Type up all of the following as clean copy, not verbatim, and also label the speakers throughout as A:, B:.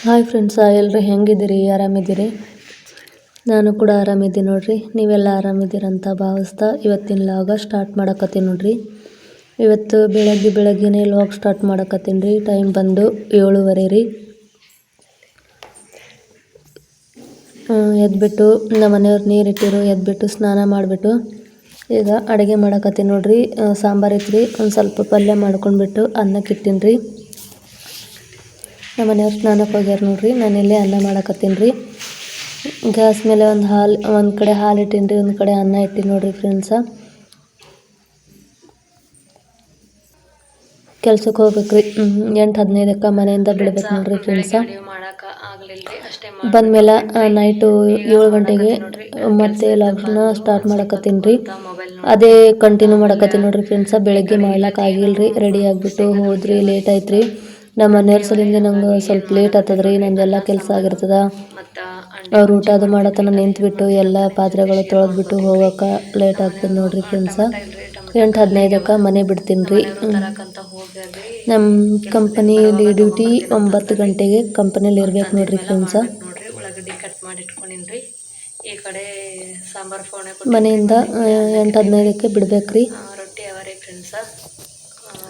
A: Hi friends, ಎಲ್ಲರೂ ಹೆಂಗಿದ್ದೀರಿ? ಆರಾಮಿದ್ದೀರಿ? ನಾನು ಕೂಡ ಆರಾಮಿದ್ದೀನಿ ನೋಡ್ರಿ. ನೀವೆಲ್ಲ ಆರಾಮಿದ್ದೀರಂತ ಭಾವಿಸ್ತಾ ಇವತ್ತಿನ ಲಾಗ ಸ್ಟಾರ್ಟ್ ಮಾಡಕತ್ತೀನಿ ನೋಡ್ರಿ. ಇವತ್ತು ಬೆಳಗ್ಗೆನೇ ಲಾಗ್ ಸ್ಟಾರ್ಟ್ ಮಾಡಕತ್ತೀನಿ ರೀ. ಟೈಮ್ ಬಂದು 7:30 ರೀ. ಎದ್ಬಿಟ್ಟು ನಮ್ಮ ಮನೆಯವ್ರು ನೀರಿಟ್ಟಿರು, ಎದ್ಬಿಟ್ಟು ಸ್ನಾನ ಮಾಡಿಬಿಟ್ಟು ಈಗ ಅಡುಗೆ ಮಾಡಕತ್ತೀನಿ ನೋಡ್ರಿ. ಸಾಂಬಾರು ಇತ್ತು ರೀ, ಒಂದು ಸ್ವಲ್ಪ ಪಲ್ಯ ಮಾಡ್ಕೊಂಡ್ಬಿಟ್ಟು ಅನ್ನಕ್ಕೆ ಇಟ್ಟಿನಿ ರೀ. ನಮ್ಮ ಮನೆಯವ್ರು ಸ್ನಾನಕ್ಕೆ ಹೋಗ್ಯಾರ ನೋಡ್ರಿ. ನಾನು ಇಲ್ಲೇ ಅನ್ನ ಮಾಡಕತ್ತೀನಿ ರೀ. ಗ್ಯಾಸ್ ಮೇಲೆ ಒಂದು ಕಡೆ ಹಾಲು ಇಟ್ಟೀನಿ ರೀ, ಒಂದು ಕಡೆ ಅನ್ನ ಇಟ್ಟಿನಿ ನೋಡ್ರಿ ಫ್ರೆಂಡ್ಸ. ಕೆಲ್ಸಕ್ಕೆ ಹೋಗ್ಬೇಕ್ರಿ. 8:15ಕ್ಕೆ ಮನೆಯಿಂದ ಬಿಡ್ಬೇಕು ನೋಡ್ರಿ ಫ್ರೆಂಡ್ಸ. ಬಂದಮೇಲೆ ನೈಟು 7 ಗಂಟೆಗೆ ಮತ್ತೆ ಲಾಗ್ನ ಸ್ಟಾರ್ಟ್ ಮಾಡಕತ್ತೀನಿ ರೀ. ಅದೇ ಕಂಟಿನ್ಯೂ ಮಾಡಕತ್ತೀನಿ ನೋಡ್ರಿ ಫ್ರೆಂಡ್ಸ. ಬೆಳಗ್ಗೆ ಮಾಡ್ಲಿಕ್ಕಾಗಿಲ್ಲ ರೀ, ರೆಡಿ ಆಗಿಬಿಟ್ಟು ಹೋದ್ರಿ, ಲೇಟ್ ಆಯ್ತು ರೀ. ನಮ್ಮ ಮನೆಯವ್ರ ಸಲಿಂದ ನಂಗೆ ಸ್ವಲ್ಪ ಲೇಟ್ ಆಗ್ತದೆ ರೀ. ನಂದೆಲ್ಲ ಕೆಲಸ ಆಗಿರ್ತದ. ಅವ್ರು ಊಟ ಅದು ಮಾಡತನ ನಿಂತ್ಬಿಟ್ಟು ಎಲ್ಲ ಪಾತ್ರೆಗಳು ತೊಳೆದ್ಬಿಟ್ಟು ಹೋಗೋಕೆ ಲೇಟ್ ಆಗ್ತದೆ ನೋಡ್ರಿ ಫ್ರೆಂಡ್ಸ. 8:15ಕ್ಕೆ ಮನೆ ಬಿಡ್ತೀನಿ ರೀ. ನಮ್ಮ ಕಂಪನಿಯಲ್ಲಿ ಡ್ಯೂಟಿ 9 ಗಂಟೆಗೆ ಕಂಪನಿಯಲ್ಲಿ ಇರ್ಬೇಕು ನೋಡ್ರಿ ಫ್ರೆಂಡ್ಸ. ಈ ಕಡೆ ಸಾಂಬಾರ್ ಮನೆಯಿಂದ 8:15ಕ್ಕೆ ಬಿಡ್ಬೇಕ್ರಿ.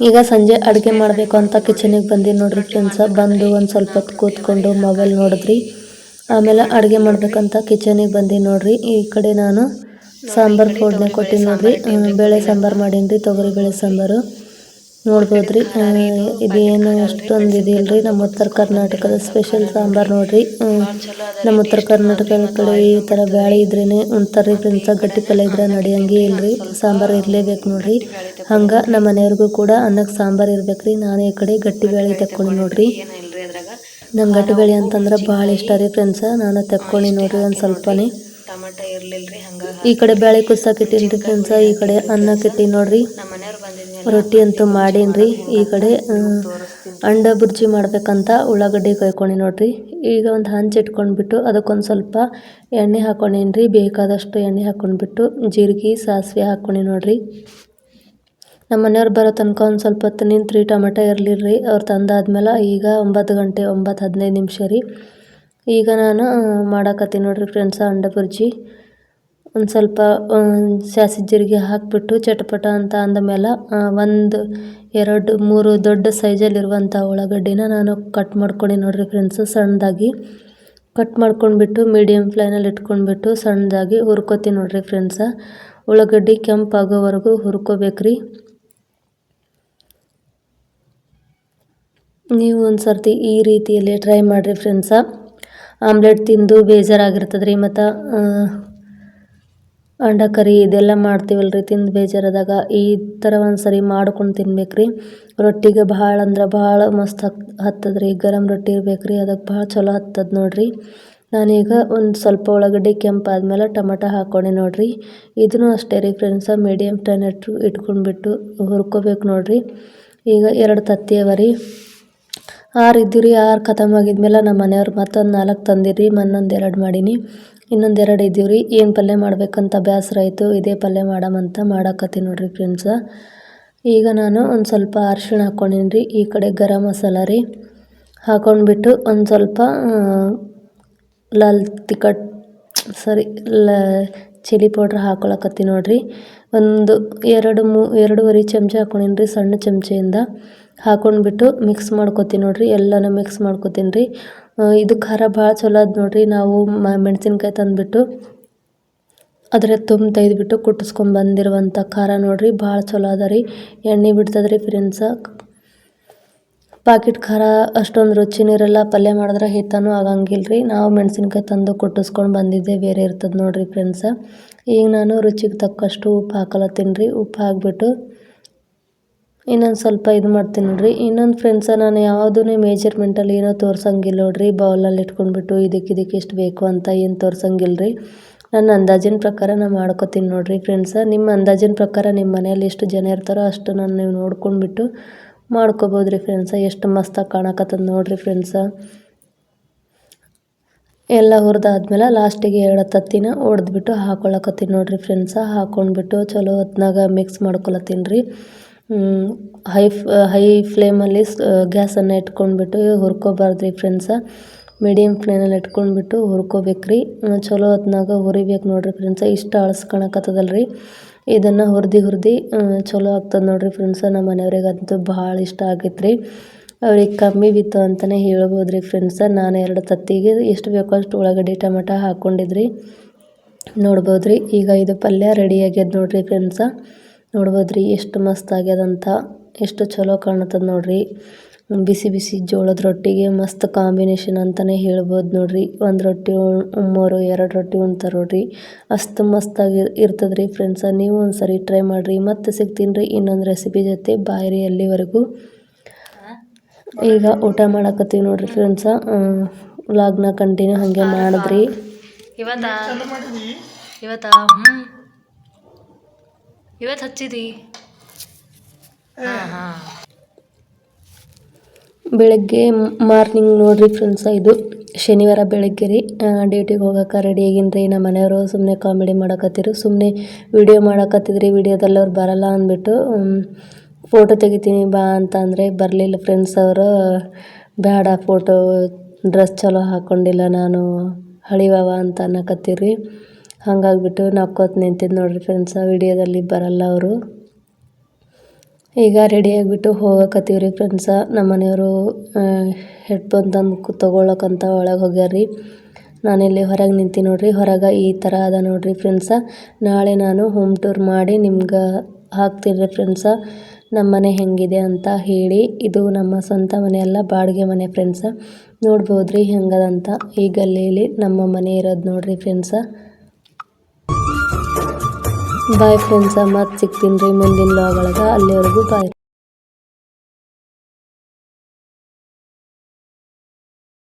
A: ಈಗ ಸಂಜೆ ಅಡುಗೆ ಮಾಡಬೇಕು ಅಂತ ಕಿಚನಿಗೆ ಬಂದೀನಿ ನೋಡ್ರಿ ಫ್ರೆಂಡ್ಸ. ಬಂದು ಒಂದು ಸ್ವಲ್ಪ ಹೊತ್ತು ಕೂತ್ಕೊಂಡು ಮೊಬೈಲ್ ನೋಡಿದ್ರಿ. ಆಮೇಲೆ ಅಡುಗೆ ಮಾಡ್ಬೇಕಂತ ಕಿಚನಿಗೆ ಬಂದೀನಿ ನೋಡ್ರಿ. ಈ ಕಡೆ ನಾನು ಸಾಂಬಾರು ಫೋಡ್ನೆ ಕೊಟ್ಟಿನಿ ನೋಡ್ರಿ. ಬೇಳೆ ಸಾಂಬಾರು ಮಾಡೀನಿ ರೀ, ತೊಗರಿಬೇಳೆ ಸಾಂಬಾರು ನೋಡ್ಬೋದ್ರಿ. ಇದೇನು ಅಷ್ಟೊಂದು ಇದಿಲ್ರಿ. ನಮ್ಮ ಉತ್ತರ ಕರ್ನಾಟಕದ ಸ್ಪೆಷಲ್ ಸಾಂಬಾರು ನೋಡ್ರಿ. ನಮ್ಮ ಉತ್ತರ ಕರ್ನಾಟಕದ ಕಡೆ ಈ ಥರ ಬ್ಯಾಳೆ ಇದ್ರೇ ಉಣ್ತಾರ್ರಿ ಫ್ರೆಂಡ್ಸ. ಗಟ್ಟಿ ಪಲ್ಯ ಇದ್ರೆ ನಡೆಯಂಗೆ ಇಲ್ರಿ, ಸಾಂಬಾರು ಇರಲೇಬೇಕು ನೋಡ್ರಿ. ಹಂಗೆ ನಮ್ಮ ಮನೆಯವ್ರಿಗೂ ಕೂಡ ಅನ್ನಕ್ಕೆ ಸಾಂಬಾರು ಇರ್ಬೇಕ್ರಿ. ನಾನು ಈ ಕಡೆ ಗಟ್ಟಿ ಬೇಳೆ ತೆಕ್ಕೊಂಡು ನೋಡ್ರಿ. ನಂಗೆ ಗಟ್ಟಿ ಬೇಳೆ ಅಂತಂದ್ರೆ ಭಾಳ ಇಷ್ಟ ರೀ ಫ್ರೆಂಡ್ಸ. ನಾನು ತೆಕ್ಕೊಂಡು ನೋಡ್ರಿ ಒಂದು ಸ್ವಲ್ಪನೇ. ಈ ಕಡೆ ಬೇಳೆ ಕುದ್ಸಕ್ಕೆ ಇಟ್ಟೀನಿ ರೀ ಫ್ರೆಂಡ್ಸ. ಈ ಕಡೆ ಅನ್ನಕ್ಕೆ ಇಟ್ಟೀನಿ ನೋಡ್ರಿ. ರೊಟ್ಟಿ ಅಂತೂ ಮಾಡೀನಿ ರೀ. ಈ ಕಡೆ ಅಂಡ ಬುರ್ಜಿ ಮಾಡ್ಬೇಕಂತ ಉಳ್ಳಾಗಡ್ಡಿ ಕೊಯ್ಕೊಂಡು ನೋಡ್ರಿ. ಈಗ ಒಂದು ಹಂಚು ಇಟ್ಕೊಂಡ್ಬಿಟ್ಟು ಅದಕ್ಕೊಂದು ಸ್ವಲ್ಪ ಎಣ್ಣೆ ಹಾಕ್ಕೊಂಡೀನಿ ರೀ. ಬೇಕಾದಷ್ಟು ಎಣ್ಣೆ ಹಾಕ್ಕೊಂಡ್ಬಿಟ್ಟು ಜೀರಿಗೆ ಸಾಸಿವೆ ಹಾಕ್ಕೊಂಡು ನೋಡ್ರಿ. ನಮ್ಮ ಮನೆಯವ್ರು ಬರೋ ತನಕ ಒಂದು ಸ್ವಲ್ಪ ಹೊತ್ತು ನಿಂತ್ರಿ. ಟೊಮೆಟೊ ಇರಲಿಲ್ಲ, ಅವ್ರು ತಂದಾದ್ಮೇಲೆ ಈಗ 9 ಗಂಟೆ 9:15 ರೀ. ಈಗ ನಾನು ಮಾಡಕತ್ತೀನಿ ನೋಡ್ರಿ ಫ್ರೆಂಡ್ಸ ಅಂಡ ಬುರ್ಜಿ. ಒಂದು ಸ್ವಲ್ಪ ಸಾಸಿವೆ ಜೀರಿಗೆ ಹಾಕಿಬಿಟ್ಟು ಚಟಪಟ ಅಂತ ಅಂದಮೇಲೆ 1 2 3 ದೊಡ್ಡ ಸೈಜಲ್ಲಿರುವಂಥ ಉಳ್ಳಾಗಡ್ಡಿನ ನಾನು ಕಟ್ ಮಾಡ್ಕೊಂಡು ನೋಡ್ರಿ ಫ್ರೆಂಡ್ಸ್. ಸಣ್ಣದಾಗಿ ಕಟ್ ಮಾಡ್ಕೊಂಡ್ಬಿಟ್ಟು ಮೀಡಿಯಮ್ ಫ್ಲೇಮಲ್ಲಿ ಇಟ್ಕೊಂಡ್ಬಿಟ್ಟು ಸಣ್ಣದಾಗಿ ಹುರ್ಕೋತೀನಿ ನೋಡ್ರಿ ಫ್ರೆಂಡ್ಸ. ಉಳ್ಳಾಗಡ್ಡಿ ಕೆಂಪಾಗೋವರೆಗೂ ಹುರ್ಕೋಬೇಕ್ರಿ. ನೀವು ಒಂದು ಸರ್ತಿ ಈ ರೀತಿಯಲ್ಲಿ ಟ್ರೈ ಮಾಡಿರಿ ಫ್ರೆಂಡ್ಸ. ಆಮ್ಲೆಟ್ ತಿಂದು ಬೇಜಾರಾಗಿರ್ತದೆ ರೀ. ಮತ್ತು ಅಂಡ ಕರಿ ಇದೆಲ್ಲ ಮಾಡ್ತೀವಲ್ರಿ, ತಿಂದು ಬೇಜಾರಾದಾಗ ಈ ಥರ ಒಂದು ಸರಿ ಮಾಡ್ಕೊಂಡು ತಿನ್ಬೇಕ್ರಿ. ರೊಟ್ಟಿಗೆ ಭಾಳ ಅಂದ್ರೆ ಭಾಳ ಮಸ್ತ್ ಹತ್ತದ್ರಿ. ಗರಂ ರೊಟ್ಟಿ ಇರ್ಬೇಕ್ರಿ, ಅದಕ್ಕೆ ಭಾಳ ಚಲೋ ಹತ್ತದ ನೋಡ್ರಿ. ನಾನೀಗ ಒಂದು ಸ್ವಲ್ಪ ಉಳ್ಳಾಗಡ್ಡಿ ಕೆಂಪಾದ್ಮೇಲೆ ಟೊಮೆಟೊ ಹಾಕ್ಕೊಂಡೆ ನೋಡ್ರಿ. ಇದೂ ಅಷ್ಟೇ ರೀ ಫ್ರೆಂಡ್ಸ, ಮೀಡಿಯಮ್ ಫ್ಲೇಮ್ ಇಟ್ಕೊಂಡ್ಬಿಟ್ಟು ಹುರ್ಕೋಬೇಕು ನೋಡ್ರಿ. ಈಗ 2 ತತ್ತಿ ಅವ ರೀ. 6 ಇದ್ದೀವಿ ರೀ. 6 ಖತಮ್ ಆಗಿದ್ಮೇಲೆ ನಮ್ಮ ಮನೆಯವ್ರು ಮತ್ತೊಂದು 4 ತಂದಿರಿ. ಮನ್ನೊಂದು 2 ಮಾಡೀನಿ, ಇನ್ನೊಂದು 2 ಇದ್ದೀವಿ ರೀ. ಏನು ಪಲ್ಯ ಮಾಡ್ಬೇಕಂತ ಬೇಸರ ಆಯಿತು, ಇದೇ ಪಲ್ಯ ಮಾಡಮಂತ ಮಾಡಾಕತ್ತೀನಿ ನೋಡ್ರಿ ಫ್ರೆಂಡ್ಸ. ಈಗ ನಾನು ಒಂದು ಸ್ವಲ್ಪ ಅರಿಶಿಣ ಹಾಕ್ಕೊಂಡೀನಿ ರೀ. ಈ ಕಡೆ ಗರಂ ಮಸಾಲ ರೀ ಹಾಕ್ಕೊಂಡ್ಬಿಟ್ಟು ಒಂದು ಸ್ವಲ್ಪ ಚಿಲ್ಲಿ ಪೌಡ್ರ್ ಹಾಕ್ಕೊಳಕತ್ತೀನಿ ನೋಡ್ರಿ. ಒಂದು 2-2.5 ಚಮಚ ಹಾಕ್ಕೊಂಡೀನಿ ರೀ, ಸಣ್ಣ ಚಮಚೆಯಿಂದ ಹಾಕ್ಕೊಂಡ್ಬಿಟ್ಟು ಮಿಕ್ಸ್ ಮಾಡ್ಕೊತೀನಿ ನೋಡ್ರಿ. ಎಲ್ಲನೂ ಮಿಕ್ಸ್ ಮಾಡ್ಕೊತೀನಿ ರೀ. ಇದು ಖಾರ ಭಾಳ ಚಲೋ ಅದು ನೋಡ್ರಿ. ನಾವು ಮೆಣಸಿನ್ಕಾಯಿ ತಂದುಬಿಟ್ಟು ಅದ್ರ ತೆಗೆದ್ಬಿಟ್ಟು ಕುಟ್ಟಿಸ್ಕೊಂಬಂದಿರುವಂಥ ಖಾರ ನೋಡ್ರಿ. ಭಾಳ ಚಲೋ ಅದ ರೀ, ಎಣ್ಣೆ ಬಿಡ್ತದ್ರಿ ಫ್ರೆಂಡ್ಸ. ಪಾಕಿಟ್ ಖಾರ ಅಷ್ಟೊಂದು ರುಚಿನೂ ಇರಲ್ಲ, ಪಲ್ಯ ಮಾಡಿದ್ರೆ ಹಿತನೂ ಆಗಂಗಿಲ್ಲ ರೀ. ನಾವು ಮೆಣಸಿನ್ಕಾಯಿ ತಂದು ಕುಟ್ಟಿಸ್ಕೊಂಡು ಬಂದಿದ್ದೆ ಬೇರೆ ಇರ್ತದೆ ನೋಡ್ರಿ ಫ್ರೆಂಡ್ಸ. ಈಗ ನಾನು ರುಚಿಗೆ ತಕ್ಕಷ್ಟು ಉಪ್ಪು ಹಾಕಲತ್ತೀನಿ ರೀ. ಉಪ್ಪು ಹಾಕ್ಬಿಟ್ಟು ಇನ್ನೊಂದು ಸ್ವಲ್ಪ ಇದು ಮಾಡ್ತೀನಿ ನೋಡ್ರಿ. ಇನ್ನೊಂದು ಫ್ರೆಂಡ್ಸ, ನಾನು ಯಾವುದೂ ಮೇಜರ್ಮೆಂಟಲ್ಲಿ ಏನೋ ತೋರ್ಸಂಗಿಲ್ಲ ನೋಡ್ರಿ. ಬೌಲಲ್ಲಿ ಇಟ್ಕೊಂಡ್ಬಿಟ್ಟು ಇದಕ್ಕೆ ಎಷ್ಟು ಬೇಕು ಅಂತ ಏನು ತೋರ್ಸಂಗಿಲ್ಲ ರೀ. ನನ್ನ ಅಂದಾಜಿನ ಪ್ರಕಾರ ನಾನು ಮಾಡ್ಕೊತೀನಿ ನೋಡ್ರಿ ಫ್ರೆಂಡ್ಸ. ನಿಮ್ಮ ಅಂದಾಜಿನ ಪ್ರಕಾರ ನಿಮ್ಮ ಮನೆಯಲ್ಲಿ ಎಷ್ಟು ಜನ ಇರ್ತಾರೋ ಅಷ್ಟು ನಾನು ನೀವು ನೋಡ್ಕೊಂಡ್ಬಿಟ್ಟು ಮಾಡ್ಕೋಬೋದು ರೀ ಫ್ರೆಂಡ್ಸ. ಎಷ್ಟು ಮಸ್ತಾಗಿ ಕಾಣಕತ್ತದ ನೋಡ್ರಿ ಫ್ರೆಂಡ್ಸ. ಎಲ್ಲ ಹುರಿದಾದ್ಮೇಲೆ ಲಾಸ್ಟಿಗೆ 2 ತತ್ತಿನ ಒಡೆದ್ಬಿಟ್ಟು ಹಾಕ್ಕೊಳಕತ್ತೀನಿ ನೋಡ್ರಿ ಫ್ರೆಂಡ್ಸ. ಹಾಕ್ಕೊಂಡ್ಬಿಟ್ಟು ಚಲೋ ಹೊತ್ನಾಗ ಮಿಕ್ಸ್ ಮಾಡ್ಕೊಳತ್ತೀನಿ ರೀ. ಹೈ ಫ್ಲೇಮಲ್ಲಿ ಗ್ಯಾಸನ್ನು ಇಟ್ಕೊಂಡ್ಬಿಟ್ಟು ಹುರ್ಕೋಬಾರ್ದು ರೀ ಫ್ರೆಂಡ್ಸ. ಮೀಡಿಯಮ್ ಫ್ಲೇನಲ್ಲಿ ಇಟ್ಕೊಂಡ್ಬಿಟ್ಟು ಹುರ್ಕೋಬೇಕ್ರಿ. ಚಲೋ ಹೊತ್ನಾಗ ಹುರಿಬೇಕು ನೋಡಿರಿ ಫ್ರೆಂಡ್ಸ. ಇಷ್ಟು ಅಳಸ್ಕೊಳಕತ್ತದಲ್ರಿ, ಇದನ್ನು ಹುರಿದು ಚಲೋ ಆಗ್ತದೆ ನೋಡಿರಿ ಫ್ರೆಂಡ್ಸ. ನಮ್ಮ ಮನೆಯವ್ರಿಗಂತೂ ಭಾಳ ಇಷ್ಟ ಆಗೈತ್ರಿ. ಅವ್ರಿಗೆ ಕಮ್ಮಿ ಬಿತ್ತು ಅಂತಲೇ ಹೇಳ್ಬೋದು ರೀ ಫ್ರೆಂಡ್ಸ. ನಾನು 2 ತತ್ತಿಗೆ ಎಷ್ಟು ಬೇಕೋ ಅಷ್ಟು ಉಳ್ಳಾಗಡ್ಡಿ ಟೊಮೆಟ ಹಾಕ್ಕೊಂಡಿದ್ರಿ, ನೋಡ್ಬೋದ್ರಿ. ಈಗ ಇದು ಪಲ್ಯ ರೆಡಿ ಆಗ್ಯದ ನೋಡಿರಿ ಫ್ರೆಂಡ್ಸ. ನೋಡ್ಬೋದ್ರಿ ಎಷ್ಟು ಮಸ್ತ್ ಆಗ್ಯದಂತ, ಎಷ್ಟು ಚಲೋ ಕಾಣತ್ತದ ನೋಡಿರಿ. ಬಿಸಿ ಬಿಸಿ ಜೋಳದ ರೊಟ್ಟಿಗೆ ಮಸ್ತ್ ಕಾಂಬಿನೇಷನ್ ಅಂತಲೇ ಹೇಳ್ಬೋದು ನೋಡಿರಿ. 1 ರೊಟ್ಟಿ ಉಮ್ಮೋರು 2 ರೊಟ್ಟಿ ಉಣ್ತಾರೆ ನೋಡಿರಿ, ಅಷ್ಟು ಮಸ್ತಾಗಿ ಇರ್ತದೆ ಫ್ರೆಂಡ್ಸ. ನೀವು ಒಂದು ಸರಿ ಟ್ರೈ ಮಾಡಿರಿ. ಮತ್ತೆ ಸಿಗ್ತೀನಿ ರೀ ಇನ್ನೊಂದು ರೆಸಿಪಿ ಜೊತೆ. ಬಾಯ್ ರೀ ಅಲ್ಲಿವರೆಗೂ. ಈಗ ಊಟ ಮಾಡಕತ್ತೀವಿ ನೋಡಿರಿ ಫ್ರೆಂಡ್ಸ. ವ್ಲಾಗ್ನ ಕಂಟಿನ್ಯೂ ಹಾಗೆ ಮಾಡಿದ್ರಿ. ಇವತ್ತು ಹಚ್ಚಿದಿ. ಬೆಳಗ್ಗೆ ಮಾರ್ನಿಂಗ್ ನೋಡಿರಿ ಫ್ರೆಂಡ್ಸ, ಇದು ಶನಿವಾರ ಬೆಳಗ್ಗೆ ರೀ. ಡ್ಯೂಟಿಗೆ ಹೋಗೋಕೆ ರೆಡಿ ಆಗೀನಿ ರೀ. ನಮ್ಮ ಮನೆಯವರು ಸುಮ್ಮನೆ ಕಾಮಿಡಿ ಮಾಡಕತ್ತಿರು. ಸುಮ್ಮನೆ ವಿಡಿಯೋ ಮಾಡಕತ್ತಿದ್ರಿ. ವಿಡಿಯೋದಲ್ಲಿ ಅವ್ರು ಬರಲ್ಲ ಅಂದ್ಬಿಟ್ಟು ಫೋಟೋ ತೆಗಿತೀನಿ ಬಾ ಅಂತ ಅಂದರೆ ಬರಲಿಲ್ಲ ಫ್ರೆಂಡ್ಸ್ ಅವರು. ಬೇಡ, ಫೋಟೋ ಡ್ರೆಸ್ ಚಲೋ ಹಾಕ್ಕೊಂಡಿಲ್ಲ ನಾನು, ಹಳಿವವ ಅಂತ ಅನ್ನಕತ್ತೀರಿ. ಹಾಗಾಗ್ಬಿಟ್ಟು ನಕ್ಕೋತ ನಿಂತಿದ್ದು ನೋಡಿರಿ ಫ್ರೆಂಡ್ಸ. ವಿಡಿಯೋದಲ್ಲಿ ಬರಲ್ಲ ಅವರು. ಈಗ ರೆಡಿ ಆಗಿಬಿಟ್ಟು ಹೋಗಕತ್ತೀವಿ ರೀ ಫ್ರೆಂಡ್ಸ. ನಮ್ಮ ಮನೆಯವರು ಹೆಡ್ಫೋನ್ ತಂದು ತೊಗೊಳಕ್ಕಂತ ಒಳಗೆ ಹೋಗ್ಯಾರ್ರಿ. ನಾನಿಲ್ಲಿ ಹೊರಗೆ ನಿಂತೀನಿ ನೋಡಿರಿ. ಹೊರಗೆ ಈ ಥರ ಅದ ನೋಡಿರಿ ಫ್ರೆಂಡ್ಸ. ನಾಳೆ ನಾನು ಹೋಮ್ ಟೂರ್ ಮಾಡಿ ನಿಮ್ಗೆ ಹಾಕ್ತೀನಿ ರೀ ಫ್ರೆಂಡ್ಸ, ನಮ್ಮ ಮನೆ ಹೆಂಗಿದೆ ಅಂತ ಹೇಳಿ. ಇದು ನಮ್ಮ ಸ್ವಂತ ಮನೆ ಅಲ್ಲ, ಬಾಡಿಗೆ ಮನೆ ಫ್ರೆಂಡ್ಸ. ನೋಡ್ಬೋದ್ರಿ ಹೆಂಗದಂತ. ಈ ಗಲ್ಲಿಯಲ್ಲಿ ನಮ್ಮ ಮನೆ ಇರೋದು ನೋಡಿರಿ ಫ್ರೆಂಡ್ಸ. ಬಾಯ್ ಫ್ರೆಂಡ್ಸ, ಮತ್ತೆ ಸಿಗ್ತೀನಿ ರೀ ಮುಂದಿನ ವ್ಲಾಗ್ ಒಳಗೆ. ಅಲ್ಲಿವರೆಗೂ ಬಾಯ್.